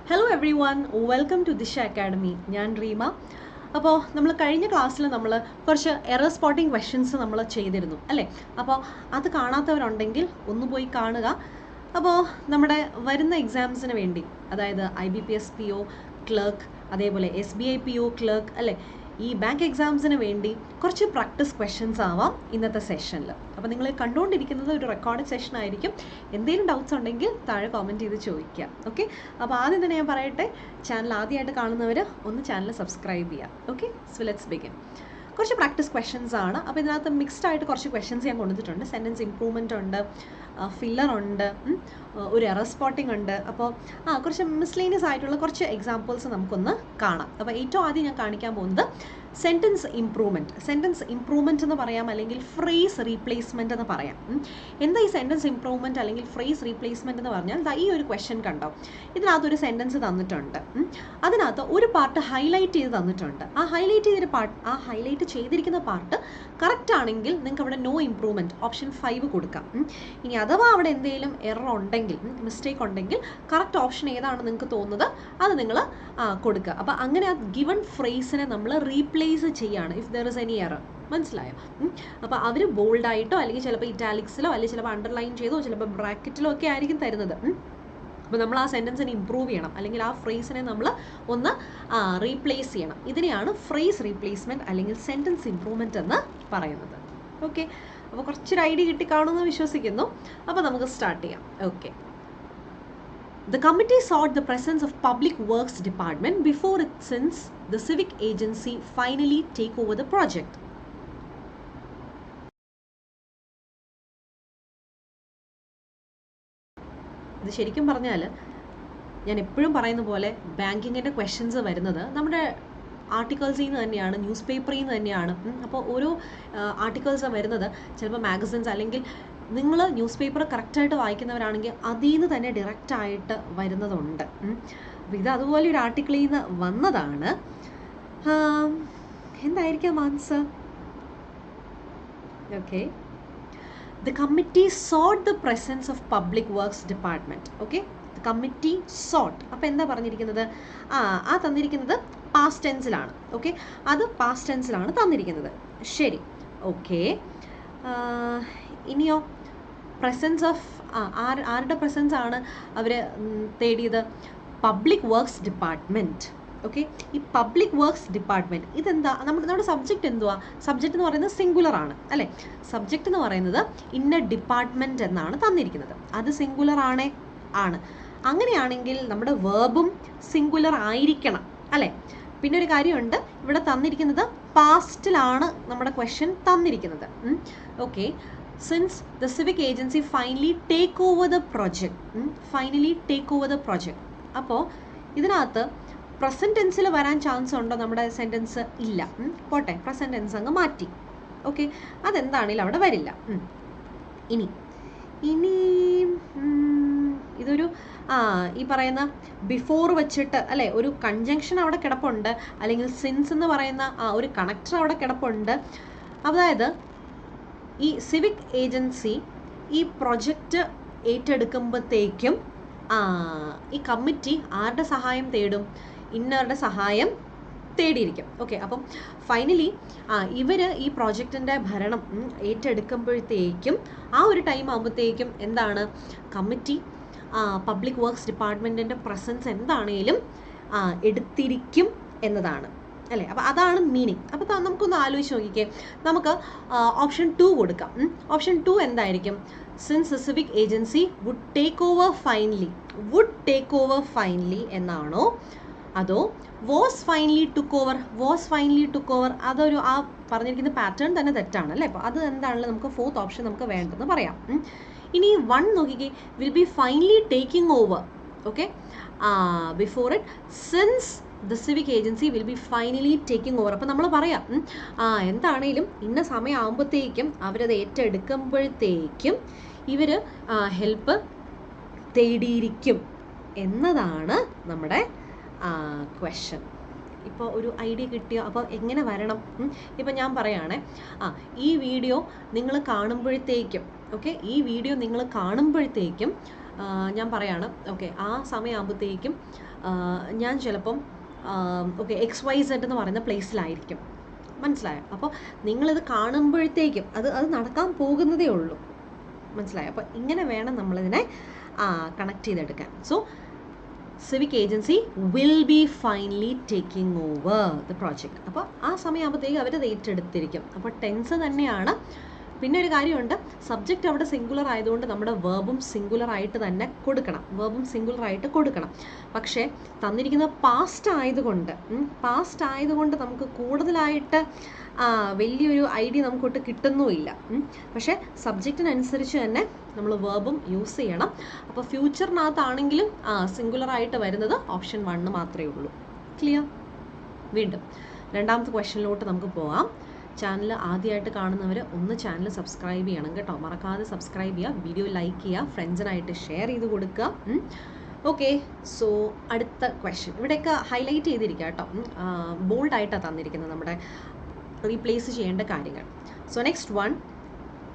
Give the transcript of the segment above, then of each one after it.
Hello everyone, welcome to Disha academy. ഞാൻ റീമ. അപ്പോൾ നമ്മൾ കഴിഞ്ഞ ക്ലാസ്സിൽ നമ്മൾ കുറച്ച് എറർ സ്പോട്ടിംഗ് ക്വസ്റ്റ്യൻസ് നമ്മൾ ചെയ്തിരുന്നു അല്ലേ? അപ്പോൾ അത് കാണാത്തവരുണ്ടെങ്കിൽ ഒന്ന് പോയി കാണുക. അപ്പോൾ നമ്മുടെ വരുന്ന എക്സാംസിന് വേണ്ടി, അതായത് IBPS PO ക്ലർക്ക്, അതേപോലെ SBI PO ക്ലർക്ക് അല്ലേ, ഈ ബാങ്ക് എക്സാംസിന് വേണ്ടി കുറച്ച് പ്രാക്ടീസ് ക്വസ്റ്റ്യൻസ് ആവാം ഇന്നത്തെ സെഷനിൽ. അപ്പോൾ നിങ്ങൾ കണ്ടുകൊണ്ടിരിക്കുന്നത് ഒരു റെക്കോർഡ് സെഷൻ ആയിരിക്കും. എന്തെങ്കിലും ഡൗട്ട്സ് ഉണ്ടെങ്കിൽ താഴെ കോമെൻറ്റ് ചെയ്ത് ചോദിക്കുക. ഓക്കെ, അപ്പോൾ ആദ്യം തന്നെ ഞാൻ പറയട്ടെ, ചാനൽ ആദ്യമായിട്ട് കാണുന്നവർ ഒന്ന് ചാനൽ സബ്സ്ക്രൈബ് ചെയ്യുക. Okay, so let's begin. കുറച്ച് പ്രാക്ടീസ് ക്വസ്റ്റ്യൻസ് ആണ്. അപ്പോൾ ഇതിനകത്ത് മിക്സ്ഡ് ആയിട്ട് കുറച്ച് ക്വസ്റ്റ്യൻസ് ഞാൻ കൊണ്ടുവന്നിട്ടുണ്ട്. സെൻറ്റൻസ് ഇംപ്രൂവ്മെൻ്റ് ഉണ്ട്, ഫില്ലർ ഉണ്ട്, ഒരു എറർ സ്പോട്ടിംഗ് ഉണ്ട്. അപ്പോൾ കുറച്ച് മിസ്ലേനിയസ് ആയിട്ടുള്ള കുറച്ച് എക്സാമ്പിൾസ് നമുക്കൊന്ന് കാണാം. അപ്പോൾ ഏറ്റവും ആദ്യം ഞാൻ കാണിക്കാൻ പോകുന്നത് സെൻറ്റൻസ് ഇംപ്രൂവ്മെൻറ്റ്. സെൻറ്റൻസ് ഇംപ്രൂവ്മെൻറ്റ് എന്ന് പറയാം, അല്ലെങ്കിൽ ഫ്രേസ് റീപ്ലേസ്മെൻറ്റ് എന്ന് പറയാം. എന്താ ഈ സെൻറ്റൻസ് ഇംപ്രൂവ്മെൻറ്റ് അല്ലെങ്കിൽ ഫ്രേസ് റീപ്ലേസ്മെൻറ്റ് എന്ന് പറഞ്ഞാൽ, ഈ ഒരു ക്വസ്റ്റ്യൻ കണ്ടോ, ഇതിനകത്തൊരു സെൻറ്റൻസ് തന്നിട്ടുണ്ട്. അതിനകത്ത് ഒരു പാർട്ട് ഹൈലൈറ്റ് ചെയ്ത് തന്നിട്ടുണ്ട്. ആ ഹൈലൈറ്റ് ചെയ്തിരിക്കുന്ന പാർട്ട് കറക്റ്റ് ആണെങ്കിൽ നിങ്ങൾക്ക് അവിടെ നോ ഇംപ്രൂവ്മെൻറ്റ് ഓപ്ഷൻ 5 കൊടുക്കാം. ഇനി അഥവാ അവിടെ എന്തെങ്കിലും എറർ ഉണ്ടെങ്കിൽ, മിസ്റ്റേക്ക് ഉണ്ടെങ്കിൽ, കറക്റ്റ് ഓപ്ഷൻ ഏതാണ് നിങ്ങൾക്ക് തോന്നുന്നത് അത് നിങ്ങൾ കൊടുക്കുക. അപ്പോൾ അങ്ങനെ ആ ഗിവൺ ഫ്രേസിനെ നമ്മൾ റീപ്ലേസ് ചെയ്യുകയാണ് if there is any error. മനസ്സിലായോ? അപ്പോൾ അവർ ബോൾഡായിട്ടോ അല്ലെങ്കിൽ ചിലപ്പോൾ ഇറ്റാലിക്സിലോ അല്ലെങ്കിൽ ചിലപ്പോൾ അണ്ടർലൈൻ ചെയ്തോ ചിലപ്പോൾ ബ്രാക്കറ്റിലോ ഒക്കെ ആയിരിക്കും തരുന്നത്. അപ്പോൾ നമ്മൾ ആ സെൻറ്റൻസിനെ ഇംപ്രൂവ് ചെയ്യണം, അല്ലെങ്കിൽ ആ ഫ്രേസിനെ നമ്മൾ ഒന്ന് റീപ്ലേസ് ചെയ്യണം. ഇതിനെയാണ് ഫ്രേസ് റീപ്ലേസ്മെൻറ്റ് അല്ലെങ്കിൽ സെൻറ്റൻസ് ഇംപ്രൂവ്മെൻറ്റ് എന്ന് പറയുന്നത്. ഓക്കെ, അപ്പോൾ കുറച്ചൊരു ഐഡിയ കിട്ടിക്കാണുമെന്ന് വിശ്വസിക്കുന്നു. അപ്പോൾ നമുക്ക് സ്റ്റാർട്ട് ചെയ്യാം. Okay, the committee sought the presence of Public Works Department before it, since the civic agency finally take over the project. ഇത് ശരിക്കും പറഞ്ഞാൽ ഞാൻ എപ്പോഴും പറയുന്ന പോലെ ബാങ്കിങ്ങിൻ്റെ ക്വസ്റ്റ്യൻസ് വരുന്നത് നമ്മുടെ ആർട്ടിക്കിൾസിൽ നിന്ന് തന്നെയാണ്, ന്യൂസ് പേപ്പറിൽ നിന്ന് തന്നെയാണ്. അപ്പോൾ ഓരോ ആർട്ടിക്കിൾസ് വരുന്നത് ചിലപ്പോൾ മാഗസിൻസ്, അല്ലെങ്കിൽ നിങ്ങൾ ന്യൂസ് പേപ്പർ കറക്റ്റായിട്ട് വായിക്കുന്നവരാണെങ്കിൽ അതിൽ നിന്ന് തന്നെ ഡയറക്റ്റായിട്ട് വരുന്നതുണ്ട്. അപ്പോൾ ഇത് അതുപോലെ ഒരു ആർട്ടിക്കിളിൽ നിന്ന് വന്നതാണ്. എന്തായിരിക്കാം answer? Okay, the committee sought the presence of Public Works Department. Okay, the committee sought. അപ്പോൾ എന്താ പറഞ്ഞിരിക്കുന്നത്? തന്നിരിക്കുന്നത് പാസ്റ്റ് ടെൻസിലാണ്. ഓക്കെ, അത് പാസ്റ്റ് ടെൻസിലാണ് തന്നിരിക്കുന്നത്. ശരി, ഓക്കെ. ഇനിയോ പ്രസൻസ് ഓഫ് ആരുടെ പ്രസൻസ് ആണ് അവർ തേടിയത്? Public works department. ഓക്കെ, ഈ പബ്ലിക് വർക്ക്സ് ഡിപ്പാർട്ട്മെൻറ്റ് ഇതെന്താ? നമ്മുടെ സബ്ജക്റ്റ് എന്തുവാ? സബ്ജക്റ്റ് എന്ന് പറയുന്നത് സിംഗുലർ ആണ് അല്ലേ? സബ്ജക്റ്റ് എന്ന് പറയുന്നത് ഇന്ന ഡിപ്പാർട്ട്മെൻറ്റ് എന്നാണ് തന്നിരിക്കുന്നത്. അത് സിംഗുലർ ആണ്. അങ്ങനെയാണെങ്കിൽ നമ്മുടെ വേർബും സിംഗുലർ ആയിരിക്കണം അല്ലേ? പിന്നെ ഒരു കാര്യമുണ്ട്, ഇവിടെ തന്നിരിക്കുന്നത് പാസ്റ്റിലാണ് നമ്മുടെ ക്വസ്റ്റ്യൻ തന്നിരിക്കുന്നത്. Okay, since the civic agency finally take over the project. അപ്പോൾ ഇതിനകത്ത് പ്രസൻറ്റ് ടെൻസിൽ വരാൻ ചാൻസ് ഉണ്ടോ നമ്മുടെ സെൻറ്റൻസ്? ഇല്ല. പോട്ടെ, പ്രസൻറ്റ് ടെൻസ് അങ്ങ് മാറ്റി. ഓക്കെ, അതെന്താണെങ്കിലും അവിടെ വരില്ല. ഇനി ഇതൊരു ഈ പറയുന്ന ബിഫോർ വെച്ചിട്ട് അല്ലേ, ഒരു കൺജങ്ഷൻ അവിടെ കിടപ്പുണ്ട്, അല്ലെങ്കിൽ സിൻസ് എന്ന് പറയുന്ന ഒരു കണക്ടർ അവിടെ കിടപ്പുണ്ട്. അതായത് ഈ സിവിക് ഏജൻസി ഈ പ്രൊജക്റ്റ് ഏറ്റെടുക്കുമ്പോഴത്തേക്കും ഈ കമ്മിറ്റി ആരുടെ സഹായം തേടും? ഇന്നവരുടെ സഹായം തേടിയിരിക്കും. ഓക്കെ, അപ്പം ഫൈനലി ഇവർ ഈ പ്രോജക്റ്റിൻ്റെ ഭരണം ഏറ്റെടുക്കുമ്പോഴത്തേക്കും ആ ഒരു ടൈം ആകുമ്പോഴത്തേക്കും എന്താണ്, കമ്മിറ്റി പബ്ലിക് വർക്ക്സ് ഡിപ്പാർട്ട്മെൻറ്റിൻ്റെ പ്രസൻസ് എന്താണേലും എടുത്തിരിക്കും എന്നതാണ് അല്ലേ? അപ്പോൾ അതാണ് മീനിങ്. അപ്പോൾ നമുക്കൊന്ന് ആലോചിച്ച് നോക്കിക്കേ. നമുക്ക് ഓപ്ഷൻ 2 കൊടുക്കാം. ഓപ്ഷൻ 2 എന്തായിരിക്കും? Since the civic agency would take over finally എന്നാണോ, അതോ വാസ് ഫൈനലി ടുക്ക് ഓവർ? അതൊരു പറഞ്ഞിരിക്കുന്ന പാറ്റേൺ തന്നെ തെറ്റാണ് അല്ലേ? അപ്പോൾ അത് എന്താണല്ലോ നമുക്ക് ഫോർത്ത് ഓപ്ഷൻ നമുക്ക് വേണ്ടെന്ന് പറയാം. ഇനി 1 നോക്കിക്കേ, will be finally taking over. Okay, before it since the civic agency will be finally taking over. അപ്പോൾ നമ്മൾ പറയാം എന്താണേലും ഇന്ന സമയം ആകുമ്പോഴത്തേക്കും അവരത് ഏറ്റെടുക്കുമ്പോഴത്തേക്കും ഇവർ ഹെൽപ്പ് തേടിയിരിക്കും എന്നതാണ് നമ്മുടെ ക്വസ്റ്റ്യൻ. ഇപ്പോൾ ഒരു ഐഡിയ കിട്ടിയോ? അപ്പോൾ എങ്ങനെ വരണം? ഇപ്പം ഞാൻ പറയുകയാണേ, ഈ വീഡിയോ നിങ്ങൾ കാണുമ്പോഴത്തേക്കും ഞാൻ പറയാണ്, ഓക്കെ, ആ സമയമാകുമ്പോഴത്തേക്കും ഞാൻ ചിലപ്പം ഓക്കെ XYZ എന്ന് പറയുന്ന പ്ലേസിലായിരിക്കും. മനസ്സിലായോ? അപ്പോൾ നിങ്ങളിത് കാണുമ്പോഴത്തേക്കും അത് നടക്കാൻ പോകുന്നതേ ഉള്ളൂ. മനസ്സിലായോ? അപ്പോൾ ഇങ്ങനെ വേണം നമ്മളിതിനെ കണക്ട് ചെയ്തെടുക്കാൻ. So civic agency will be finally taking over the project. അപ്പോൾ ആ സമയമാകുമ്പോഴത്തേക്ക് അവരത് ഏറ്റെടുത്തിരിക്കും. അപ്പോൾ ടെൻസ് തന്നെയാണ്. പിന്നെ ഒരു കാര്യമുണ്ട്, സബ്ജക്റ്റ് അവിടെ സിംഗുലർ ആയതുകൊണ്ട് നമ്മുടെ വേർബും സിംഗുലർ ആയിട്ട് തന്നെ കൊടുക്കണം. പക്ഷേ തന്നിരിക്കുന്ന പാസ്റ്റ് ആയതുകൊണ്ട് നമുക്ക് കൂടുതലായിട്ട് വലിയൊരു ഐഡിയ നമുക്കൊട്ട് കിട്ടുന്നുമില്ല. പക്ഷേ സബ്ജക്റ്റിനനുസരിച്ച് തന്നെ നമ്മൾ വേർബും യൂസ് ചെയ്യണം. അപ്പോൾ ഫ്യൂച്ചറിനകത്താണെങ്കിലും സിംഗുലർ ആയിട്ട് വരുന്നത് ഓപ്ഷൻ 1 മാത്രമേ ഉള്ളൂ. ക്ലിയർ? വീണ്ടും രണ്ടാമത്തെ ക്വസ്റ്റ്യനിലോട്ട് നമുക്ക് പോകാം. ചാനൽ ആദ്യമായിട്ട് കാണുന്നവർ ഒന്ന് ചാനൽ സബ്സ്ക്രൈബ് ചെയ്യണം കേട്ടോ. മറക്കാതെ സബ്സ്ക്രൈബ് ചെയ്യുക, വീഡിയോ ലൈക്ക് ചെയ്യുക, ഫ്രണ്ട്സിനായിട്ട് ഷെയർ ചെയ്ത് കൊടുക്കുക. ഓക്കെ, സോ അടുത്ത ക്വസ്റ്റ്യൻ ഇവിടെയൊക്കെ ഹൈലൈറ്റ് ചെയ്തിരിക്കുക കേട്ടോ. ബോൾഡായിട്ടാണ് തന്നിരിക്കുന്നത് നമ്മുടെ റീപ്ലേസ് ചെയ്യേണ്ട കാര്യങ്ങൾ. So next one,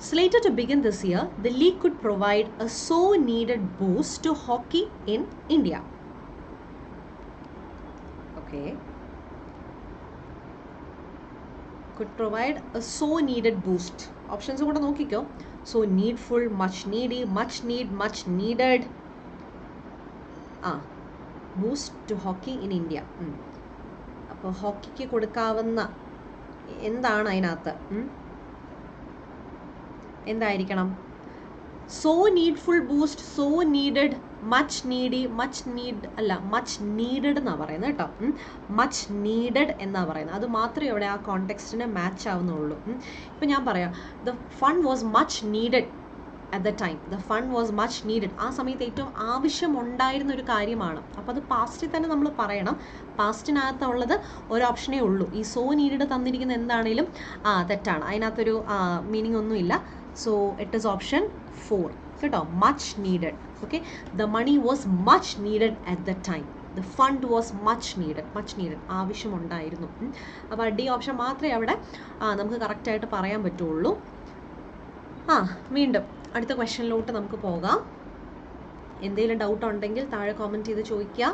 slated to begin this year, the league could provide a so needed boost to hockey in India. Okay, could provide a so needed boost. Options kuda nokkikko. So needful, much needy, much need, much needed. Boost to hockey in India. അപ്പോൾ ഹോക്കിക്ക് കൊടുക്കാവുന്ന എന്താണ് അതിനകത്ത്? എന്തായിരിക്കണം? So needful boost, so needed, much needy, much needed എന്നാണ് പറയുന്നത് കേട്ടോ. Much needed എന്നാണ് പറയുന്നത്. അത് മാത്രമേ ഇവിടെ ആ കോണ്ടെക്സ്റ്റിന് മാച്ച് ആവുന്നുള്ളൂ. ഇപ്പം ഞാൻ പറയാം, the fund was much needed at the time. The fund was much needed. ആ സമയത്ത് ഏറ്റവും ആവശ്യമുണ്ടായിരുന്ന ഒരു കാര്യമാണ്. അപ്പോൾ അത് പാസ്റ്റിൽ തന്നെ നമ്മൾ പറയണം. പാസ്റ്റിനകത്തുള്ളത് ഒരു ഓപ്ഷനേ ഉള്ളൂ. ഈ സോ നീഡഡ് തന്നിരിക്കുന്ന എന്താണേലും തെറ്റാണ്. അതിനകത്തൊരു മീനിങ് ഒന്നുമില്ല. So it is option 4 കേട്ടോ. much needed. okay, the money was much needed at that time. the fund was much needed. ആവശ്യമുണ്ടായിരുന്നു. അപ്പോൾ ഡി ഓപ്ഷൻ മാത്രമേ അവിടെ നമുക്ക് കറക്റ്റായിട്ട് പറയാൻ പറ്റുള്ളൂ. വീണ്ടും അടുത്ത ക്വസ്റ്റ്യനിലോട്ട് നമുക്ക് പോകാം. എന്തെങ്കിലും ഡൗട്ട് ഉണ്ടെങ്കിൽ താഴെ കോമെൻറ്റ് ചെയ്ത് ചോദിക്കുക.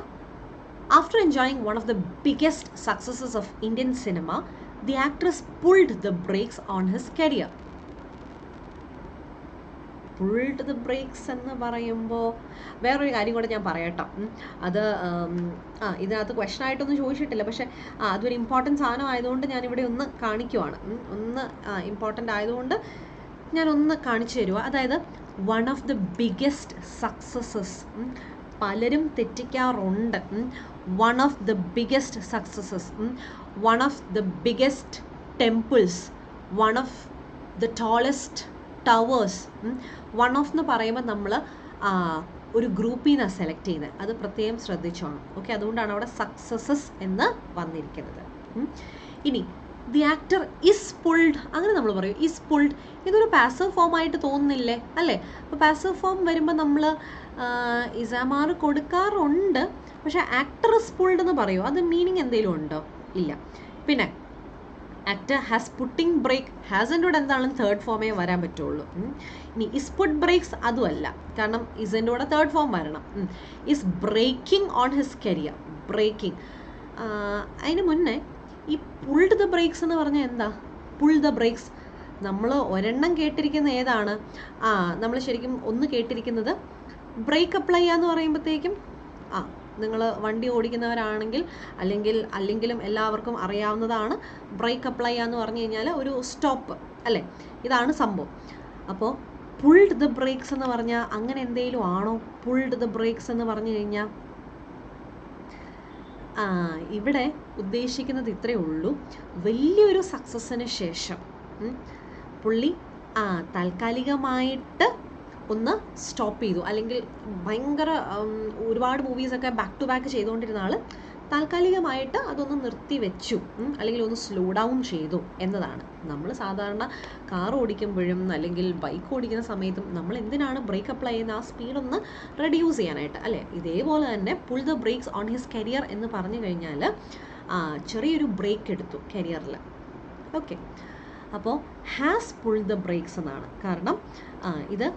After enjoying one of the biggest successes of Indian cinema, the actress pulled the brakes on his career. Pulled the brakes എന്ന് പറയുമ്പോൾ വേറൊരു കാര്യം കൂടെ ഞാൻ പറയാട്ടോ. അത് ഇതിനകത്ത് ക്വസ്റ്റൻ ആയിട്ടൊന്നും ചോദിച്ചിട്ടില്ല, പക്ഷേ അതൊരു ഇമ്പോർട്ടൻറ്റ് സാധനം ആയതുകൊണ്ട് ഞാനിവിടെ ഒന്ന് കാണിക്കുവാണ്. ഇമ്പോർട്ടൻ്റ് ആയതുകൊണ്ട് ഞാനൊന്ന് കാണിച്ചു തരുക. അതായത് one of the biggest successes. പലരും തെറ്റിക്കാറുണ്ട്. One of the biggest successes, one of the biggest temples, one of the tallest towers. One of എന്ന് പറയുമ്പോൾ നമ്മൾ ഒരു ഗ്രൂപ്പിൽ നിന്നാണ് സെലക്ട് ചെയ്യുന്നത്. അത് പ്രത്യേകം ശ്രദ്ധിച്ചോണം. ഓക്കെ, അതുകൊണ്ടാണ് അവിടെ സക്സസസ് എന്ന് വന്നിരിക്കുന്നത്. ഇനി ദി ആക്ടർ ഇസ് പുൾഡ്, അങ്ങനെ നമ്മൾ പറയും ഇസ് പുൾഡ്. ഇതൊരു പാസീവ് ഫോം ആയിട്ട് തോന്നുന്നില്ലേ, അല്ലേ? അപ്പോൾ പാസീവ് ഫോം വരുമ്പോൾ നമ്മൾ ഇസാമാർ കൊടുക്കാറുണ്ട്. പക്ഷേ ആക്ടർ ഇസ് പുൾഡ് എന്ന് പറയുമോ? അത് മീനിങ് എന്തെങ്കിലും ഉണ്ടോ? ഇല്ല. പിന്നെ ആക്ടർ ഹാസ് പുട്ടിങ് ബ്രേക്ക്, ഹാസിൻ്റെ കൂടെ എന്താണെങ്കിലും തേർഡ് ഫോമേ വരാൻ പറ്റുള്ളൂ. ഇനി ഇസ് പുട്ട് ബ്രേക്സ് അതുമല്ല, കാരണം ഇസിൻ്റെ കൂടെ തേർഡ് ഫോം വരണം. Is braking on his career, braking. അതിന് മുന്നേ ഈ പുൾഡ് ദ ബ്രേക്സ് എന്ന് പറഞ്ഞാൽ എന്താ? പുൾ ദ ബ്രേക്സ് നമ്മൾ ഒരെണ്ണം കേട്ടിരിക്കുന്ന ഏതാണ്? നമ്മൾ ശരിക്കും ഒന്ന് കേട്ടിരിക്കുന്നത് ബ്രേക്ക് അപ്ലൈ ചെയ്യാന്ന് പറയുമ്പോഴത്തേക്കും നിങ്ങൾ വണ്ടി ഓടിക്കുന്നവരാണെങ്കിൽ അല്ലെങ്കിലും എല്ലാവർക്കും അറിയാവുന്നതാണ്. ബ്രേക്ക് അപ്ലൈ ചെയ്യാന്ന് പറഞ്ഞു കഴിഞ്ഞാൽ ഒരു സ്റ്റോപ്പ്, അല്ലേ? ഇതാണ് സംഭവം. അപ്പോൾ പുൾഡ് ദ ബ്രേക്സ് എന്ന് പറഞ്ഞാൽ അങ്ങനെ എന്തെങ്കിലും ആണോ? പുൾഡ് ദ ബ്രേക്സ് എന്ന് പറഞ്ഞു കഴിഞ്ഞാൽ ഇവിടെ ഉദ്ദേശിക്കുന്നത് ഇത്രയേ ഉള്ളൂ. വലിയൊരു സക്സസ്സിന് ശേഷം പുള്ളി താൽക്കാലികമായിട്ട് ഒന്ന് സ്റ്റോപ്പ് ചെയ്തു, അല്ലെങ്കിൽ ഭയങ്കര ഒരുപാട് മൂവീസൊക്കെ ബാക്ക് ടു ബാക്ക് ചെയ്തുകൊണ്ടിരുന്ന ആൾ താൽക്കാലികമായിട്ട് അതൊന്ന് നിർത്തി വെച്ചു, അല്ലെങ്കിൽ ഒന്ന് സ്ലോ ഡൗൺ ചെയ്തു എന്നതാണ്. നമ്മൾ സാധാരണ കാർ ഓടിക്കുമ്പോഴും അല്ലെങ്കിൽ ബൈക്ക് ഓടിക്കുന്ന സമയത്തും നമ്മൾ എന്തിനാണ് ബ്രേക്ക് അപ്ലൈ ചെയ്യുന്ന? ആ സ്പീഡൊന്ന് റെഡ്യൂസ് ചെയ്യാനായിട്ട്, അല്ലേ? ഇതേപോലെ തന്നെ pull the brakes on his career എന്ന് പറഞ്ഞു കഴിഞ്ഞാൽ ചെറിയൊരു ബ്രേക്ക് എടുത്തു കരിയറിൽ. ഓക്കെ, അപ്പോൾ ഹാസ് പുൾ ദ ബ്രേക്സ് എന്നാണ്. കാരണം ഇത്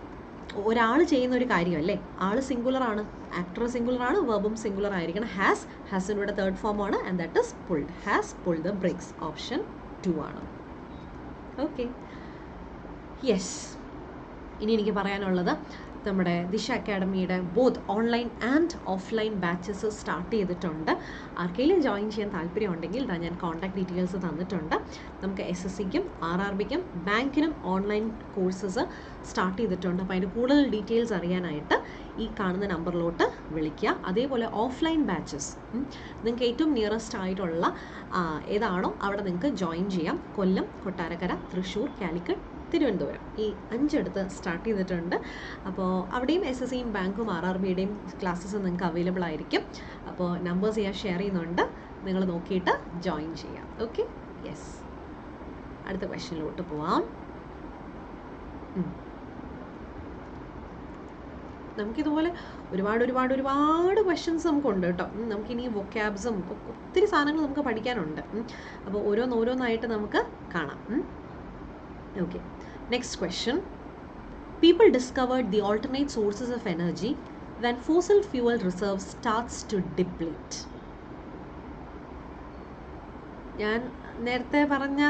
ഒരാൾ ചെയ്യുന്ന ഒരു കാര്യമല്ലേ, ആൾ സിംഗുലർ ആണ്, ആക്ടർ സിംഗുലർ ആണ്, വെർബും സിംഗുലർ ആയിരിക്കണം. ഹാസിൻ്റെ ഇവിടെ തേർഡ് ഫോം ആണ്, and that is pulled. Has pulled the brakes. Option 2 ആണ്. Okay, yes. ഇനി എനിക്ക് പറയാനുള്ളത്, നമ്മുടെ ദിശ അക്കാഡമിയുടെ both online and offline batches start ചെയ്തിട്ടുണ്ട്. ആർക്കെങ്കിലും ജോയിൻ ചെയ്യാൻ താല്പര്യമുണ്ടെങ്കിൽ ഞാൻ കോൺടാക്ട് ഡീറ്റെയിൽസ് തന്നിട്ടുണ്ട്. നമുക്ക് SSCക്കും RRBക്കും ബാങ്കിനും ഓൺലൈൻ കോഴ്സസ് സ്റ്റാർട്ട് ചെയ്തിട്ടുണ്ട്. അപ്പോൾ അതിൻ്റെ കൂടുതൽ ഡീറ്റെയിൽസ് അറിയാനായിട്ട് ഈ കാണുന്ന നമ്പറിലോട്ട് വിളിക്കുക. അതേപോലെ ഓഫ്ലൈൻ ബാച്ചസ് നിങ്ങൾക്ക് ഏറ്റവും നിയറസ്റ്റ് ആയിട്ടുള്ള ഏതാണോ അവിടെ നിങ്ങൾക്ക് ജോയിൻ ചെയ്യാം. കൊല്ലം, കൊട്ടാരക്കര, തൃശ്ശൂർ, കാലിക്കറ്റ്, തിരുവനന്തപുരം, ഈ 5 സ്റ്റാർട്ട് ചെയ്തിട്ടുണ്ട്. അപ്പോൾ അവിടെയും SSCയും ബാങ്കും RRBയുടെയും ക്ലാസ്സസ് നിങ്ങൾക്ക് അവൈലബിൾ ആയിരിക്കും. അപ്പോൾ നമ്പേഴ്സ് ഞാൻ ഷെയർ ചെയ്യുന്നുണ്ട്, നിങ്ങൾ നോക്കിയിട്ട് ജോയിൻ ചെയ്യാം. Okay, yes. അടുത്ത ക്വസ്റ്റ്യനിലോട്ട് പോവാം. നമുക്കിതുപോലെ ഒരുപാട് ക്വസ്റ്റ്യൻസ് നമുക്കുണ്ട് കേട്ടോ. നമുക്കിനി വൊക്കാബ്സും ഒത്തിരി സാധനങ്ങൾ നമുക്ക് പഠിക്കാനുണ്ട്. അപ്പോൾ ഓരോന്നായിട്ട് നമുക്ക് കാണാം. Okay, next question. People discovered the alternate sources of energy when fossil fuel reserves starts to deplete. ഞാൻ നേരത്തെ പറഞ്ഞ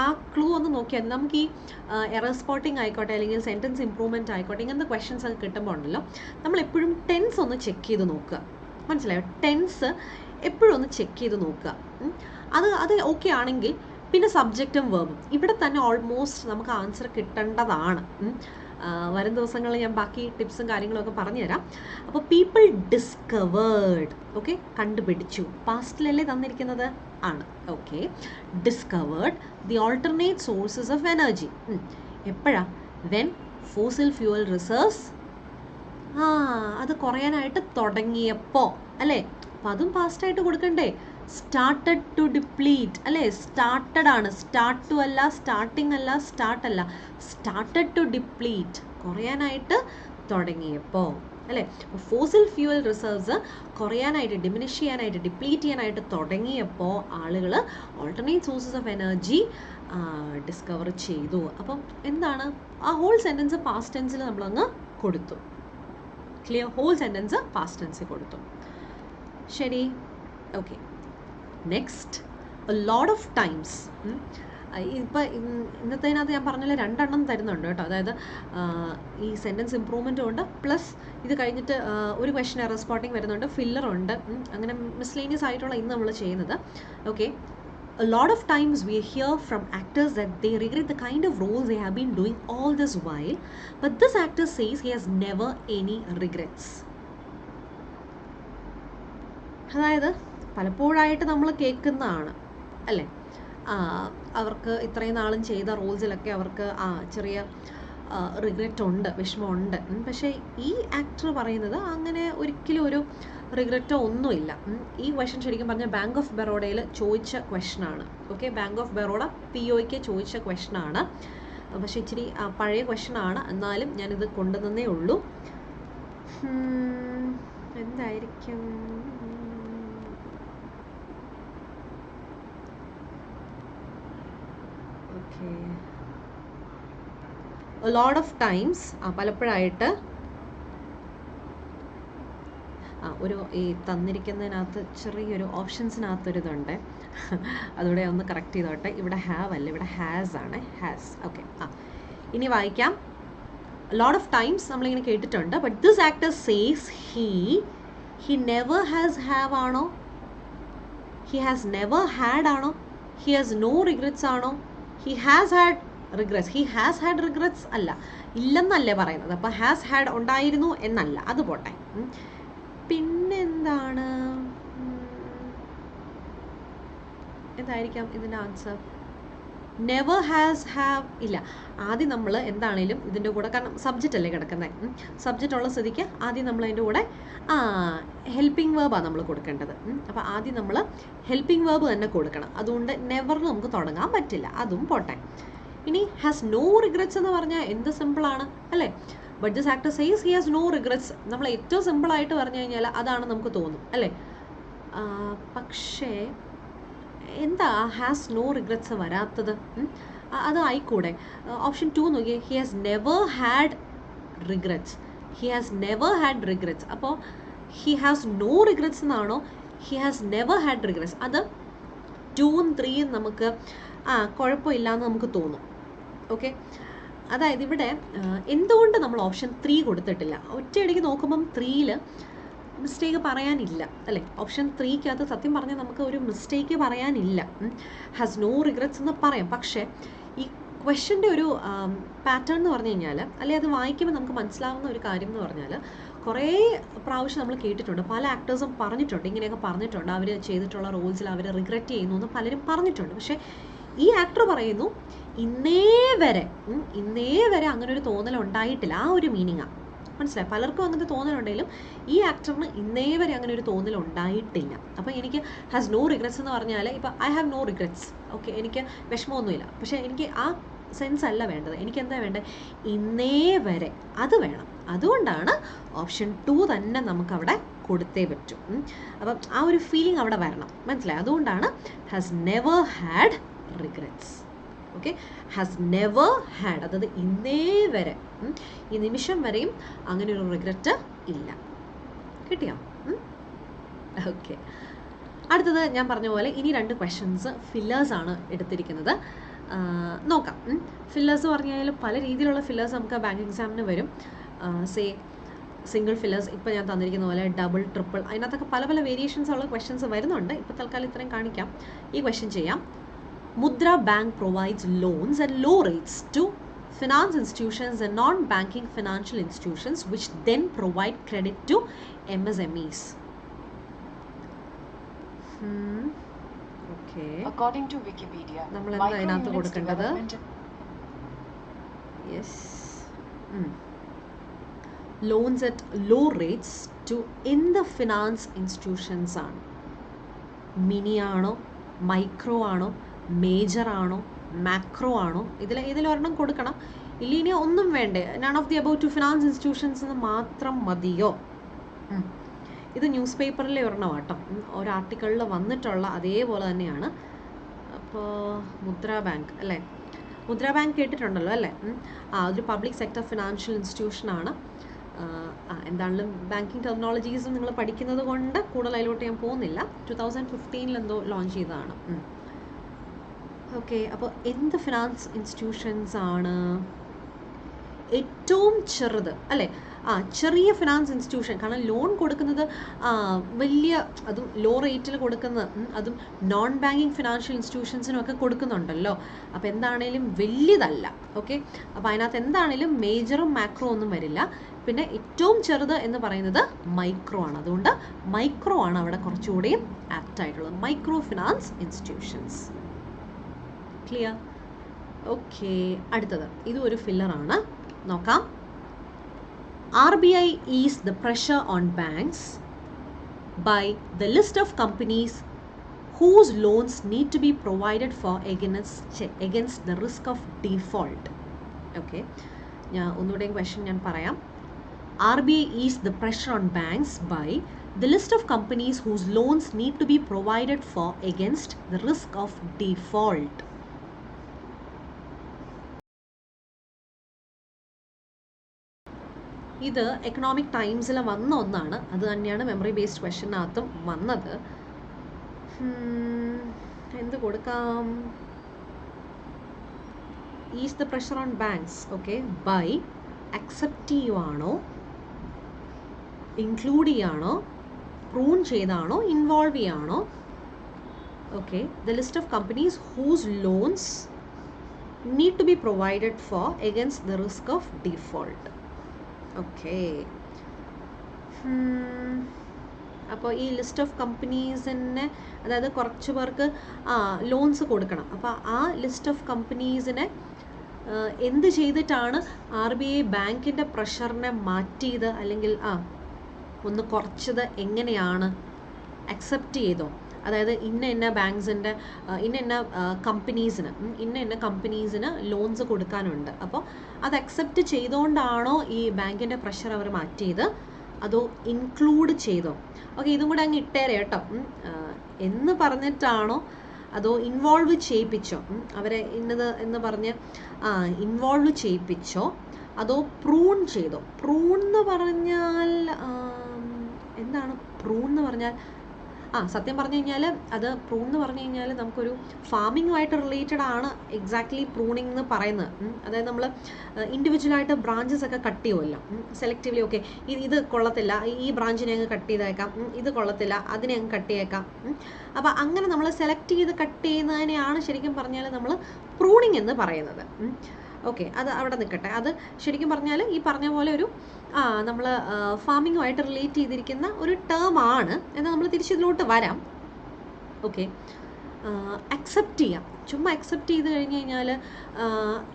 ആ ക്ലൂ ഒന്ന് നോക്കിയാൽ നമുക്ക് ഈ എറർ സ്പോട്ടിംഗ് ആയിക്കോട്ടെ അല്ലെങ്കിൽ സെൻറ്റൻസ് ഇംപ്രൂവ്മെൻറ്റ് ആയിക്കോട്ടെ, ഇങ്ങനത്തെ ക്വസ്റ്റ്യൻസ് ഒക്കെ കിട്ടുമ്പോൾ ഉണ്ടല്ലോ, നമ്മൾ എപ്പോഴും ടെൻസ് ഒന്ന് ചെക്ക് ചെയ്ത് നോക്കുക. മനസ്സിലായോ? ടെൻസ് എപ്പോഴും ഒന്ന് ചെക്ക് ചെയ്ത് നോക്കുക. അത് ഓക്കെ ആണെങ്കിൽ പിന്നെ സബ്ജക്റ്റും വേർബും ഇവിടെ തന്നെ ഓൾമോസ്റ്റ് നമുക്ക് ആൻസർ കിട്ടേണ്ടതാണ്. വരും ദിവസങ്ങളിൽ ഞാൻ ബാക്കി ടിപ്സും കാര്യങ്ങളൊക്കെ പറഞ്ഞുതരാം. അപ്പോൾ പീപ്പിൾ ഡിസ്കവേർഡ്, ഓക്കെ, കണ്ടുപിടിച്ചു, പാസ്റ്റിലല്ലേ തന്നിരിക്കുന്നത്, ആണ്. Okay, discovered the alternate sources of energy. എപ്പോഴാ? വെൻ ഫോസിൽ ഫ്യൂവൽ റിസർവ്സ് അത് കുറയാനായിട്ട് തുടങ്ങിയപ്പോൾ അല്ലേ. അപ്പം അതും പാസ്റ്റായിട്ട് കൊടുക്കണ്ടേ? സ്റ്റാർട്ടഡ് ടു ഡിപ്ലീറ്റ് അല്ലേ, സ്റ്റാർട്ടഡ് ആണ്, സ്റ്റാർട്ട് ടു അല്ല, സ്റ്റാർട്ടിങ് അല്ല, സ്റ്റാർട്ട് അല്ല, സ്റ്റാർട്ടഡ് ടു ഡിപ്ലീറ്റ്, കുറയാനായിട്ട് തുടങ്ങിയപ്പോൾ അല്ലേ. ഫോസിൽ ഫ്യൂവൽ റിസർവ്സ് കുറയാനായിട്ട്, ഡിമിനിഷ് ചെയ്യാനായിട്ട്, ഡിപ്ലീറ്റ് ചെയ്യാനായിട്ട് തുടങ്ങിയപ്പോൾ ആളുകൾ alternate sources of energy discover ചെയ്തു. അപ്പം എന്താണ് ആ ഹോൾ സെൻറ്റൻസ് പാസ്റ്റ് ടെൻസിൽ നമ്മളങ്ങ് കൊടുത്തു. ക്ലിയർ? ഹോൾ സെൻറ്റൻസ് പാസ്റ്റ് ടെൻസിൽ കൊടുത്തു. ശരി, okay. Next, a lot of times. ഇപ്പം ഇന്നത്തേതിനകത്ത് ഞാൻ പറഞ്ഞാൽ 2 തരുന്നുണ്ട് കേട്ടോ. അതായത് ഈ സെൻറ്റൻസ് ഇംപ്രൂവ്മെൻറ്റും ഉണ്ട്, പ്ലസ് ഇത് കഴിഞ്ഞിട്ട് ഒരു ക്വസ്റ്റ്യൻ എറർ സ്പോട്ടിംഗ് വരുന്നുണ്ട്, ഫില്ലറുണ്ട്, അങ്ങനെ മിസ്ലേനിയസ് ആയിട്ടുള്ള ഇന്ന് നമ്മൾ ചെയ്യുന്നത്. Okay, a lot of times we hear from actors that they regret the kind of roles they have been doing all this while, but this actor says he has never any regrets. അതായത് പലപ്പോഴായിട്ട് നമ്മൾ കേൾക്കുന്നതാണ് അല്ലേ, അവർക്ക് ഇത്രയും നാളും ചെയ്ത റോൾസിലൊക്കെ അവർക്ക് ചെറിയ റിഗ്രറ്റ് ഉണ്ട്, വിഷമമുണ്ട്. പക്ഷേ ഈ ആക്ടർ പറയുന്നത് അങ്ങനെ ഒരിക്കലും ഒരു റിഗ്രറ്റോ ഒന്നുമില്ല. ഈ ക്വസ്റ്റ്യൻ ശരിക്കും പറഞ്ഞാൽ ബാങ്ക് ഓഫ് ബറോഡയിൽ ചോദിച്ച ക്വസ്റ്റ്യനാണ്. ഓക്കെ, ബാങ്ക് ഓഫ് ബറോഡ POയ്ക്ക് ചോദിച്ച ക്വസ്റ്റ്യനാണ്. പക്ഷേ ഇച്ചിരി പഴയ ക്വസ്റ്റ്യനാണ്, എന്നാലും ഞാനിത് കൊണ്ടുവന്നേ ഉള്ളൂ. എന്തായിരിക്കും? A lot of times പലപ്പോഴായിട്ട് ഒരു ഈ തന്നിരിക്കുന്നതിനകത്ത് ചെറിയൊരു ഓപ്ഷൻസിനകത്തൊരിതുണ്ട്, അതുകൂടെ ഒന്ന് കറക്റ്റ് ചെയ്തോട്ടെ. ഇവിടെ ഹാവ് അല്ല, ഇവിടെ ഹാസ് ആണ്, ഹാസ്. ഓക്കെ, ഇനി വായിക്കാം. ലോട്ട് ഓഫ് ടൈംസ് നമ്മളിങ്ങനെ കേട്ടിട്ടുണ്ട്. But this actor says he never has have ആണോ, ഹി ഹാസ് നെവർ ഹാഡ് ആണോ, ഹി ഹാസ് നോ റിഗ്രറ്റ്സ് ആണോ, he has had regrets. He has had regrets അല്ല, ഇല്ലെന്നല്ലേ പറയുന്നത്. അപ്പോൾ ഹാസ് ഹാഡ് ഉണ്ടായിരുന്നു എന്നല്ല, അത് പോട്ടെ. പിന്നെന്താണ്, എന്തായിരിക്കാം ഇതിൻ്റെ ആൻസർ? നെവർ ഹാസ് ഹാവ് ഇല്ല. ആദ്യം നമ്മൾ എന്താണേലും ഇതിൻ്റെ കൂടെ, കാരണം സബ്ജക്റ്റ് അല്ലേ കിടക്കുന്നത്, സബ്ജക്റ്റ് ഉള്ള സ്ഥിതിക്ക് ആദ്യം നമ്മൾ അതിൻ്റെ കൂടെ ഹെൽപ്പിംഗ് വേർബാണ് നമ്മൾ കൊടുക്കേണ്ടത്. അപ്പോൾ ആദ്യം നമ്മൾ ഹെൽപ്പിംഗ് വേർബ് തന്നെ കൊടുക്കണം. അതുകൊണ്ട് നെവറിൽ നമുക്ക് തുടങ്ങാൻ പറ്റില്ല, അതും പോട്ടെ. ഇനി ഹാസ് നോ റിഗ്രറ്റ്സ് എന്ന് പറഞ്ഞാൽ എന്ത് സിമ്പിളാണ് അല്ലേ. But this actor says he has no regrets, നമ്മൾ ഏറ്റവും സിമ്പിളായിട്ട് പറഞ്ഞു കഴിഞ്ഞാൽ അതാണ് നമുക്ക് തോന്നും അല്ലേ. പക്ഷേ എന്താ ഹാസ് നോ റിഗ്രറ്റ്സ് വരാത്തത്? അത് ആയിക്കൂടെ? ഓപ്ഷൻ 2 നോക്കിയേ, he has never had regrets. He has never had regrets. അപ്പോൾ ഹി ഹാസ് നോ റിഗ്രറ്റ്സ് എന്നാണോ he has never had regrets? അത് 2ഉം 3ഉം നമുക്ക് കുഴപ്പമില്ല എന്ന് നമുക്ക് തോന്നും. ഓക്കെ, അതായത് ഇവിടെ എന്തുകൊണ്ട് നമ്മൾ ഓപ്ഷൻ 3 കൊടുത്തിട്ടില്ല? ഒറ്റയടിക്ക് നോക്കുമ്പം 3ൽ മിസ്റ്റേക്ക് പറയാനില്ല അല്ലേ? ഓപ്ഷൻ 3ക്കകത്ത് സത്യം പറഞ്ഞാൽ നമുക്ക് ഒരു മിസ്റ്റേക്ക് പറയാനില്ല. ഹാസ് നോ റിഗ്രറ്റ്സ് എന്ന് പറയാം. പക്ഷേ ഈ ക്വസ്റ്റ്യൻ്റെ ഒരു പാറ്റേൺ എന്ന് പറഞ്ഞു കഴിഞ്ഞാൽ, അല്ലെങ്കിൽ അത് വായിക്കുമ്പോൾ നമുക്ക് മനസ്സിലാവുന്ന ഒരു കാര്യം എന്ന് പറഞ്ഞാൽ, കുറേ പ്രാവശ്യം നമ്മൾ കേട്ടിട്ടുണ്ട്, പല ആക്ടേഴ്സും പറഞ്ഞിട്ടുണ്ട്, ഇങ്ങനെയൊക്കെ പറഞ്ഞിട്ടുണ്ട്, അവർ ചെയ്തിട്ടുള്ള റോൾസിൽ അവർ റിഗ്രറ്റ് ചെയ്യുന്നു എന്ന് പലരും പറഞ്ഞിട്ടുണ്ട്. പക്ഷേ ഈ ആക്ടർ പറയുന്നു ഇന്നേ വരെ അങ്ങനെ ഒരു തോന്നൽ ഉണ്ടായിട്ടില്ല. ആ ഒരു മീനിങ്ങാണ്, മനസ്സിലായി? പലർക്കും അങ്ങനത്തെ തോന്നലുണ്ടെങ്കിലും ഈ ആക്ടറിന് ഇന്നേ വരെ അങ്ങനെ ഒരു തോന്നൽ ഉണ്ടായിട്ടില്ല. അപ്പോൾ എനിക്ക് ഹാസ് നോ റിഗ്രറ്റ്സ് എന്ന് പറഞ്ഞാൽ, ഇപ്പോൾ I have no regrets, okay, എനിക്ക് വിഷമമൊന്നുമില്ല. പക്ഷേ എനിക്ക് ആ സെൻസ് അല്ല വേണ്ടത്. എനിക്ക് എന്താ വേണ്ടത്? ഇന്നേ വരെ, അത് വേണം. അതുകൊണ്ടാണ് ഓപ്ഷൻ 2 തന്നെ നമുക്കവിടെ കൊടുത്തേ പറ്റൂ. അപ്പം ആ ഒരു ഫീലിംഗ് അവിടെ വരണം, മനസ്സിലായി? അതുകൊണ്ടാണ് has never had regrets. Okay, has never had, അതായത് ഇന്നേ വരെ, ഈ നിമിഷം വരെയും അങ്ങനെ ഒരു റിഗ്രറ്റ് ഇല്ല. കിട്ടിയോ? ഓക്കെ, അടുത്തത് ഞാൻ പറഞ്ഞ പോലെ ഇനി 2 ക്വസ്റ്റ്യൻസ് ഫില്ലേഴ്സാണ് എടുത്തിരിക്കുന്നത്. നോക്കാം. ഫില്ലേഴ്സ് പറഞ്ഞു കഴിഞ്ഞാൽ പല രീതിയിലുള്ള ഫില്ലേഴ്സ് നമുക്ക് ബാങ്ക് എക്സാമിന് വരും. സിംഗിൾ ഫില്ലേഴ്സ്, ഇപ്പോൾ ഞാൻ തന്നിരിക്കുന്ന പോലെ ഡബിൾ, ട്രിപ്പിൾ, അതിനകത്തൊക്കെ പല പല വേരിയേഷൻസ് ഉള്ള ക്വസ്റ്റ്യൻസ് വരുന്നുണ്ട്. ഇപ്പോൾ തൽക്കാലം ഇത്രയും കാണിക്കാം. ഈ ക്വസ്റ്റ്യൻ ചെയ്യാം. Mudra Bank provides loans at low rates to finance institutions and non-banking financial institutions, which then provide credit to MSMEs. Okay. According to Wikipedia, നമ്മൾ എന്താ അതിനകത്ത് കൊടുക്കേണ്ടത്? Yes. Loans at low rates to in the finance institutions ആണ്. Mini ആണോ, micro ആണോ, major ആണോ, macro ആണോ? ഇതിലൊരെണ്ണം കൊടുക്കണം. ഇനി ഒന്നും വേണ്ടേ? None of the about to finance institutions എന്ന് മാത്രം മതിയോ? ഇത് ന്യൂസ് പേപ്പറിലെ ഒരെണ്ണം ആട്ടോ, ഒരു ആർട്ടിക്കിളിൽ വന്നിട്ടുള്ള അതേപോലെ തന്നെയാണ്. അപ്പോൾ മുദ്ര ബാങ്ക് അല്ലേ? മുദ്ര ബാങ്ക് കേട്ടിട്ടുണ്ടല്ലോ അല്ലേ? അതൊരു പബ്ലിക് സെക്ടർ ഫിനാൻഷ്യൽ ഇൻസ്റ്റിറ്റ്യൂഷനാണ്. എന്താണെങ്കിലും ബാങ്കിങ് ടെക്നോളജീസും നിങ്ങൾ പഠിക്കുന്നത് കൊണ്ട് കൂടുതൽ അതിലോട്ട് ഞാൻ പോകുന്നില്ല. 2015 എന്തോ ലോഞ്ച് ചെയ്തതാണ്. ഓക്കെ, അപ്പോൾ എന്ത് ഫിനാൻസ് ഇൻസ്റ്റിറ്റ്യൂഷൻസ് ആണ് ഏറ്റവും ചെറുത് അല്ലേ? ചെറിയ ഫിനാൻസ് ഇൻസ്റ്റിറ്റ്യൂഷൻ, കാരണം ലോൺ കൊടുക്കുന്നത് വലിയ, അതും ലോ റേറ്റിൽ കൊടുക്കുന്ന, അതും നോൺ ബാങ്കിങ് ഫിനാൻഷ്യൽ ഇൻസ്റ്റിറ്റ്യൂഷൻസിനും ഒക്കെ കൊടുക്കുന്നുണ്ടല്ലോ. അപ്പോൾ എന്താണേലും വലിയതല്ല. ഓക്കെ, അപ്പോൾ അതിനകത്ത് എന്താണേലും മേജറും മാക്രോ ഒന്നും വരില്ല. പിന്നെ ഏറ്റവും ചെറുത് എന്ന് പറയുന്നത് മൈക്രോ ആണ്. അതുകൊണ്ട് മൈക്രോ ആണ് അവിടെ കുറച്ചുകൂടിയും ആപ്റ്റ് ആയിട്ടുള്ളത്. Micro finance institutions. Clear? Okay, അടുത്തത് ഇതും ഒരു ഫില്ലറാണ്. നോക്കാം. RBI eased the pressure on banks by the list of companies whose loans need to be provided for against the risk of default. Okay, ഞാൻ ഒന്നുകൂടെ question ഞാൻ പറയാം. RBI eased the pressure on banks by the list of companies whose loans need to be provided for against the risk of default. ഇത് economic ടൈംസിൽ വന്ന ഒന്നാണ്. അത് തന്നെയാണ് memory based ക്വസ്റ്റ്യനകത്തും വന്നത്. എന്ത് കൊടുക്കാം? Is the pressure on banks. Okay, by accept ചെയ്യുവാണോ, include ചെയ്യാണോ, പ്രൂൺ ചെയ്താണോ, ഇൻവോൾവ് ചെയ്യാണോ? Okay, the list of companies whose loans need to be provided for against the risk of default. Okay, അപ്പോൾ ഈ list of കമ്പനീസിനെ, അതായത് കുറച്ച് പേർക്ക് loans കൊടുക്കണം. അപ്പോൾ ആ ലിസ്റ്റ് ഓഫ് കമ്പനീസിനെ എന്ത് ചെയ്തിട്ടാണ് RBI ബാങ്കിൻ്റെ പ്രഷറിനെ മാറ്റിയത്, അല്ലെങ്കിൽ ഒന്ന് കുറച്ചത് എങ്ങനെയാണ്? അക്സെപ്റ്റ് ചെയ്തോ? അതായത് ഇന്ന ബാങ്ക്സിൻ്റെ ഇന്ന കമ്പനീസിന് ലോൺസ് കൊടുക്കാനുണ്ട്. അപ്പോൾ അത് അക്സെപ്റ്റ് ചെയ്തുകൊണ്ടാണോ ഈ ബാങ്കിൻ്റെ പ്രഷർ അവർ മാറ്റിയത്, അതോ ഇൻക്ലൂഡ് ചെയ്തോ? ഓക്കെ, ഇതും കൂടെ അങ്ങ് ഇട്ടേരെ കേട്ടോ എന്ന് പറഞ്ഞിട്ടാണോ അതോ ഇൻവോൾവ് ചെയ്യിപ്പിച്ചോ, അവരെ ഇന്നത് എന്ന് പറഞ്ഞ് ഇൻവോൾവ് ചെയ്യിപ്പിച്ചോ, അതോ പ്രൂൺ ചെയ്തോ. പ്രൂൺ എന്ന് പറഞ്ഞാൽ എന്താണ് പ്രൂൺ എന്ന് പറഞ്ഞാൽ? സത്യം പറഞ്ഞു കഴിഞ്ഞാൽ അത് പ്രൂൺ എന്ന് പറഞ്ഞു കഴിഞ്ഞാൽ നമുക്കൊരു ഫാമിങ്ങുമായിട്ട് റിലേറ്റഡ് ആണ് എക്സാക്ട്ലി പ്രൂണിങ് എന്ന് പറയുന്നത്. അതായത് നമ്മൾ ഇൻഡിവിജ്വലായിട്ട് ബ്രാഞ്ചസ് ഒക്കെ കട്ട് ചെയ്യുമല്ലോ സെലക്റ്റീവ്ലി. ഓക്കെ, ഇത് കൊള്ളത്തില്ല, ഈ ബ്രാഞ്ചിനെ അങ്ങ് കട്ട് ചെയ്തേക്കാം, ഇത് കൊള്ളത്തില്ല, അതിനെ അങ്ങ് കട്ട് ചെയ്തേക്കാം. അപ്പോൾ അങ്ങനെ നമ്മൾ സെലക്ട് ചെയ്ത് കട്ട് ചെയ്യുന്നതിനെയാണ് ശരിക്കും പറഞ്ഞാൽ നമ്മൾ പ്രൂണിങ് എന്ന് പറയുന്നത്. ഓക്കെ, അത് അവിടെ നിൽക്കട്ടെ. അത് ശരിക്കും പറഞ്ഞാൽ ഈ പറഞ്ഞ പോലെ ഒരു നമ്മൾ ഫാമിങ്ങുമായിട്ട് റിലേറ്റ് ചെയ്തിരിക്കുന്ന ഒരു ടേം ആണ്. എന്നാൽ നമ്മൾ തിരിച്ചിതിലോട്ട് വരാം. ഓക്കെ, അക്സെപ്റ്റ് ചെയ്യാം. ചുമ്മാ അക്സെപ്റ്റ് ചെയ്ത് കഴിഞ്ഞ് കഴിഞ്ഞാൽ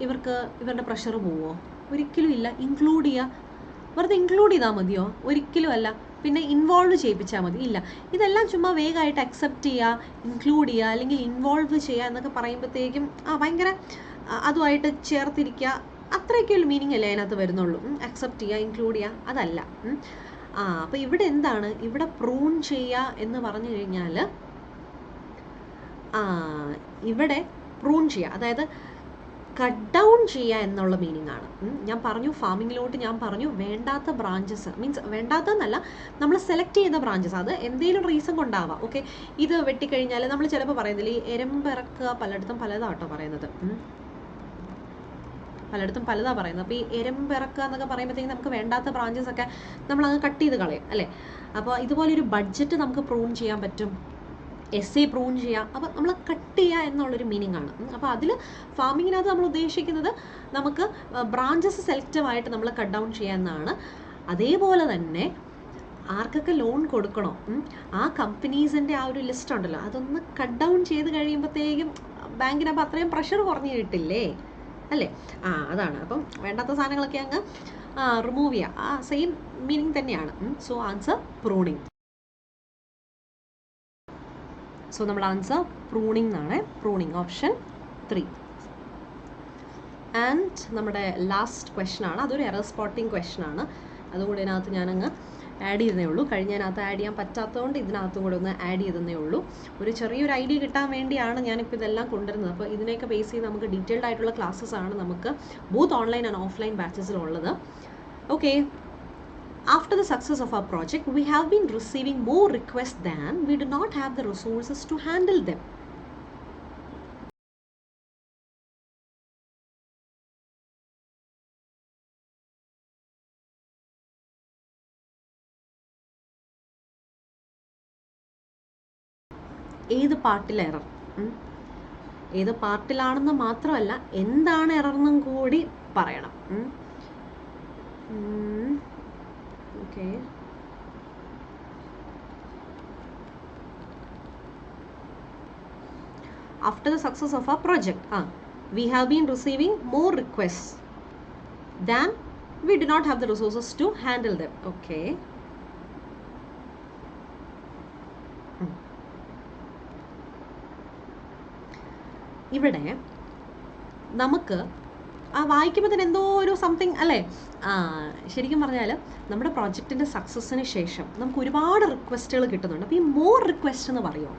ഇവരുടെ പ്രഷർ പോവുമോ? ഒരിക്കലും ഇല്ല. ഇൻക്ലൂഡ് ചെയ്യുക, വെറുതെ ഇൻക്ലൂഡ് ചെയ്താൽ മതിയോ? ഒരിക്കലും അല്ല. പിന്നെ ഇൻവോൾവ് ചെയ്യിപ്പിച്ചാൽ മതി? ഇല്ല. ഇതെല്ലാം ചുമ്മാ വേഗമായിട്ട് അക്സെപ്റ്റ് ചെയ്യുക, ഇൻക്ലൂഡ് ചെയ്യുക, അല്ലെങ്കിൽ ഇൻവോൾവ് ചെയ്യുക എന്നൊക്കെ പറയുമ്പോഴത്തേക്കും ഭയങ്കര അതുമായിട്ട് ചേർത്തിരിക്കുക, അത്രയൊക്കെ ഒരു മീനിങ് അല്ലേ അതിനകത്ത് വരുന്നുള്ളൂ. അക്സെപ്റ്റ് ചെയ്യുക, ഇൻക്ലൂഡ് ചെയ്യുക, അതല്ല. അപ്പോൾ ഇവിടെ എന്താണ്? ഇവിടെ പ്രൂൺ ചെയ്യുക എന്ന് പറഞ്ഞു കഴിഞ്ഞാൽ ഇവിടെ പ്രൂൺ ചെയ്യുക, അതായത് കട്ട് ഡൗൺ ചെയ്യുക എന്നുള്ള മീനിങ് ആണ്. ഞാൻ പറഞ്ഞു ഫാമിങ്ങിലോട്ട് ഞാൻ പറഞ്ഞു വേണ്ടാത്ത ബ്രാഞ്ചസ്, മീൻസ് വേണ്ടാത്തതെന്നല്ല, നമ്മൾ സെലക്ട് ചെയ്ത ബ്രാഞ്ചസ്, അത് എന്തെങ്കിലും റീസൺ കൊണ്ടാവാം. ഓക്കെ, ഇത് വെട്ടിക്കഴിഞ്ഞാൽ നമ്മൾ ചിലപ്പോൾ പറയുന്നില്ല, ഈ എരമ്പിറക്കുക പലയിടത്തും പലതാട്ടോ പറയുന്നത്, പലയിടത്തും പലതാണ് പറയുന്നത്. അപ്പോൾ ഈ എരമ്പിറക്കുക എന്നൊക്കെ പറയുമ്പോഴത്തേക്കും നമുക്ക് വേണ്ടാത്ത ബ്രാഞ്ചസ് ഒക്കെ നമ്മളങ്ങ് കട്ട് ചെയ്ത് കളയും അല്ലേ. അപ്പോൾ ഇതുപോലൊരു ബഡ്ജറ്റ് നമുക്ക് പ്രൂൺ ചെയ്യാൻ പറ്റും, എസ്സേ പ്രൂൺ ചെയ്യാം. അപ്പോൾ നമ്മൾ കട്ട് ചെയ്യുക എന്നുള്ളൊരു മീനിങ് ആണ്. അപ്പോൾ അതിൽ ഫാമിങ്ങിനകത്ത് നമ്മൾ ഉദ്ദേശിക്കുന്നത് നമുക്ക് ബ്രാഞ്ചസ് സെലക്റ്റീവായിട്ട് നമ്മൾ കട്ട് ഡൗൺ ചെയ്യുക എന്നാണ്. അതേപോലെ തന്നെ ആർക്കൊക്കെ ലോൺ കൊടുക്കണോ ആ കമ്പനീസിൻ്റെ ആ ഒരു ലിസ്റ്റ് ഉണ്ടല്ലോ, അതൊന്ന് കട്ട് ഡൗൺ ചെയ്ത് കഴിയുമ്പോഴത്തേക്കും ബാങ്കിനപ്പോൾ അത്രയും പ്രഷർ കുറഞ്ഞു കിട്ടില്ലേ അല്ലേ. അതാണ്. അപ്പം വേണ്ടാത്ത സാധനങ്ങളൊക്കെ അങ്ങ് റിമൂവ് ചെയ്യുക, സെയിം മീനിങ് തന്നെയാണ്. So answer pruning. സോ നമ്മുടെ ആൻസർ പ്രൂണിങ് എന്നാണ്. Pruning option 3. ആൻഡ് നമ്മുടെ ലാസ്റ്റ് ക്വസ്റ്റൻ ആണ്, അതൊരു എറർ സ്പോട്ടിങ് ക്വസ്റ്റൻ ആണ്. അതുകൊണ്ട് ഇതിനകത്ത് ഞാനങ്ങ് ആഡ് ചെയ്തേ ഉള്ളൂ. കഴിഞ്ഞതിനകത്ത് ആഡ് ചെയ്യാൻ പറ്റാത്തതുകൊണ്ട് ഇതിനകത്തും കൂടെ ഒന്ന് ആഡ് ചെയ്തേ ഉള്ളൂ. ഒരു ചെറിയൊരു ഐഡിയ കിട്ടാൻ വേണ്ടിയാണ് ഞാനിപ്പോൾ ഇതെല്ലാം കൊണ്ടുവരുന്നത്. അപ്പോൾ ഇതിനെയൊക്കെ ബേസ് ചെയ്ത് നമുക്ക് ഡീറ്റെയിൽഡ് ആയിട്ടുള്ള ക്ലാസ്സസ് ആണ് നമുക്ക് ബോത്ത് ഓൺലൈൻ ആൻഡ് ഓഫ്ലൈൻ ബാച്ചസിലുള്ളത്. Okay, after the success of our project, we have been receiving more requests than we do not have the resources to handle them. ഏത് പാർട്ടിൽ എറർ, ഏത് പാർട്ടിലാണെന്ന് മാത്രമല്ല എന്താണ് എറർ എന്നും കൂടി പറയണം. Okay, after the success of our project, we have been receiving more requests than we do not have the resources to handle them. Okay, ഇവിടെ നമുക്ക് വായിക്കുമ്പോൾ തന്നെ എന്തോ ഒരു സംതിങ് അല്ലേ. ശരിക്കും പറഞ്ഞാൽ നമ്മുടെ പ്രോജക്റ്റിൻ്റെ സക്സസ്സിന് ശേഷം നമുക്ക് ഒരുപാട് റിക്വസ്റ്റുകൾ കിട്ടുന്നുണ്ട്. അപ്പോൾ ഈ മോർ റിക്വസ്റ്റ് എന്ന് പറയുമോ?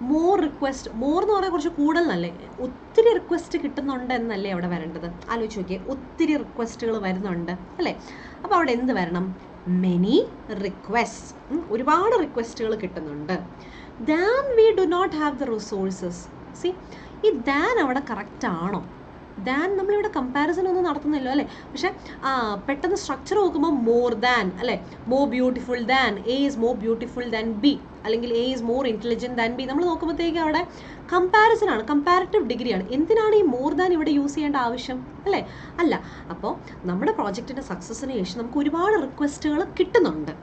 മോർ റിക്വസ്റ്റ്, മോർ എന്ന് പറയാൻ കുറച്ച് കൂടുതലല്ലേ, ഒത്തിരി റിക്വസ്റ്റ് കിട്ടുന്നുണ്ട് എന്നല്ലേ അവിടെ വരേണ്ടത്. ആലോചിച്ച് നോക്കിയേ, ഒത്തിരി റിക്വസ്റ്റുകൾ വരുന്നുണ്ട് അല്ലേ. അപ്പോൾ അവിടെ എന്ത് വരണം? മെനി റിക്വസ്റ്റ്, ഒരുപാട് റിക്വസ്റ്റുകൾ കിട്ടുന്നുണ്ട്. Than we do not have the resources. See, ഈ ദാൻ അവിടെ കറക്റ്റ് ആണോ? ദാൻ നമ്മളിവിടെ കമ്പാരിസൺ ഒന്നും നടത്തുന്നില്ല അല്ലേ. പക്ഷെ പെട്ടെന്ന് സ്ട്രക്ചർ നോക്കുമ്പോൾ മോർ ദാൻ അല്ലേ, more beautiful than, A is more beautiful than B, അല്ലെങ്കിൽ A is more intelligent than B. നമ്മൾ നോക്കുമ്പോഴത്തേക്ക് അവിടെ കമ്പാരിസൺ ആണ്, കമ്പാരിറ്റീവ് ഡിഗ്രിയാണ്. എന്തിനാണ് ഈ മോർ ദാൻ ഇവിടെ യൂസ് ചെയ്യേണ്ട ആവശ്യം അല്ലേ? അല്ല. അപ്പോൾ നമ്മുടെ പ്രോജക്റ്റിൻ്റെ സക്സസ്സിന് ശേഷം നമുക്ക് ഒരുപാട് റിക്വസ്റ്റുകൾ കിട്ടുന്നുണ്ട്.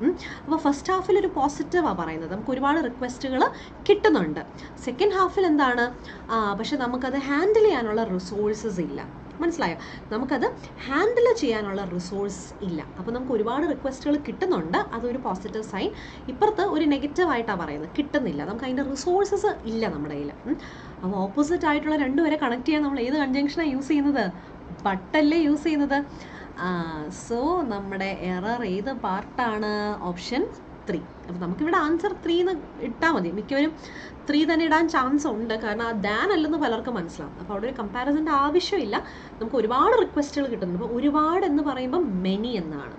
അപ്പോൾ ഫസ്റ്റ് ഹാഫിൽ ഒരു പോസിറ്റീവാണ് പറയുന്നത്, നമുക്ക് ഒരുപാട് റിക്വസ്റ്റുകൾ കിട്ടുന്നുണ്ട്. സെക്കൻഡ് ഹാഫിൽ എന്താണ്? പക്ഷെ നമുക്കത് ഹാൻഡിൽ ചെയ്യാനുള്ള റിസോഴ്സസ് ഇല്ല. മനസ്സിലായോ? നമുക്കത് ഹാൻഡിൽ ചെയ്യാനുള്ള റിസോഴ്സ് ഇല്ല. അപ്പോൾ നമുക്ക് ഒരുപാട് റിക്വസ്റ്റുകൾ കിട്ടുന്നുണ്ട്, അതൊരു പോസിറ്റീവ് സൈൻ. ഇപ്പുറത്ത് ഒരു നെഗറ്റീവായിട്ടാണ് പറയുന്നത്, കിട്ടുന്നില്ല, നമുക്ക് അതിൻ്റെ റിസോഴ്സസ് ഇല്ല നമ്മുടെ കയ്യിൽ. അപ്പോൾ ഓപ്പോസിറ്റ് ആയിട്ടുള്ള രണ്ടുപേരെ കണക്ട് ചെയ്യാൻ നമ്മൾ ഏത് കൺജങ്ഷനാണ് യൂസ് ചെയ്യുന്നത്? ബട്ടല്ലേ യൂസ് ചെയ്യുന്നത്. സോ നമ്മുടെ എറർ ഏത് പാർട്ടാണ്? ഓപ്ഷൻ 3. അപ്പോൾ നമുക്കിവിടെ ആൻസർ 3 എന്ന് ഇട്ടാൽ മതി. മിക്കവരും 3 തന്നെ ഇടാൻ ചാൻസ് ഉണ്ട്, കാരണം ആ ദാൻ അല്ലെന്ന് പലർക്കും മനസ്സിലാവും. അപ്പോൾ അവിടെ ഒരു കമ്പാരിസൻ്റെ ആവശ്യമില്ല. നമുക്ക് ഒരുപാട് റിക്വസ്റ്റുകൾ കിട്ടുന്നുണ്ട്. അപ്പോൾ ഒരുപാട് എന്ന് പറയുമ്പോൾ മെനി എന്നാണ്.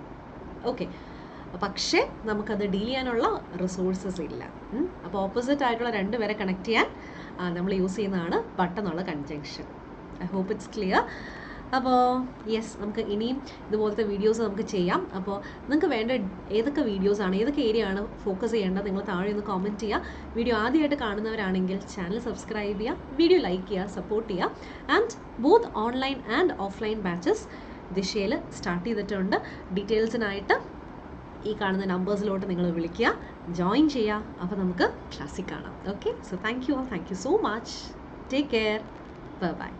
ഓക്കെ, പക്ഷേ നമുക്കത് ഡീൽ ചെയ്യാനുള്ള റിസോഴ്സസ് ഇല്ല. അപ്പോൾ ഓപ്പോസിറ്റ് ആയിട്ടുള്ള 2 പേരെ കണക്ട് ചെയ്യാൻ നമ്മൾ യൂസ് ചെയ്യുന്നതാണ് ബട്ട് എന്നുള്ള conjunction. I hope it's clear. അപ്പോൾ യെസ്, നമുക്ക് ഇനിയും ഇതുപോലത്തെ വീഡിയോസ് നമുക്ക് ചെയ്യാം. അപ്പോൾ നിങ്ങൾക്ക് വേണ്ട ഏതൊക്കെ വീഡിയോസാണ്, ഏതൊക്കെ ഏരിയ ആണ് ഫോക്കസ് ചെയ്യേണ്ടത്, നിങ്ങൾ താഴെ ഒന്ന് കോമെൻറ്റ് ചെയ്യുക. വീഡിയോ ആദ്യമായിട്ട് കാണുന്നവരാണെങ്കിൽ ചാനൽ സബ്സ്ക്രൈബ് ചെയ്യുക, വീഡിയോ ലൈക്ക് ചെയ്യുക, സപ്പോർട്ട് ചെയ്യുക. And both online and offline batches ദിശയിൽ സ്റ്റാർട്ട് ചെയ്തിട്ടുണ്ട്. ഡീറ്റെയിൽസിനായിട്ട് ഈ കാണുന്ന നമ്പേഴ്സിലോട്ട് നിങ്ങൾ വിളിക്കുക, ജോയിൻ ചെയ്യുക. അപ്പോൾ നമുക്ക് ക്ലാസ്സിൽ കാണാം. Okay, so thank you so much. Take care. By.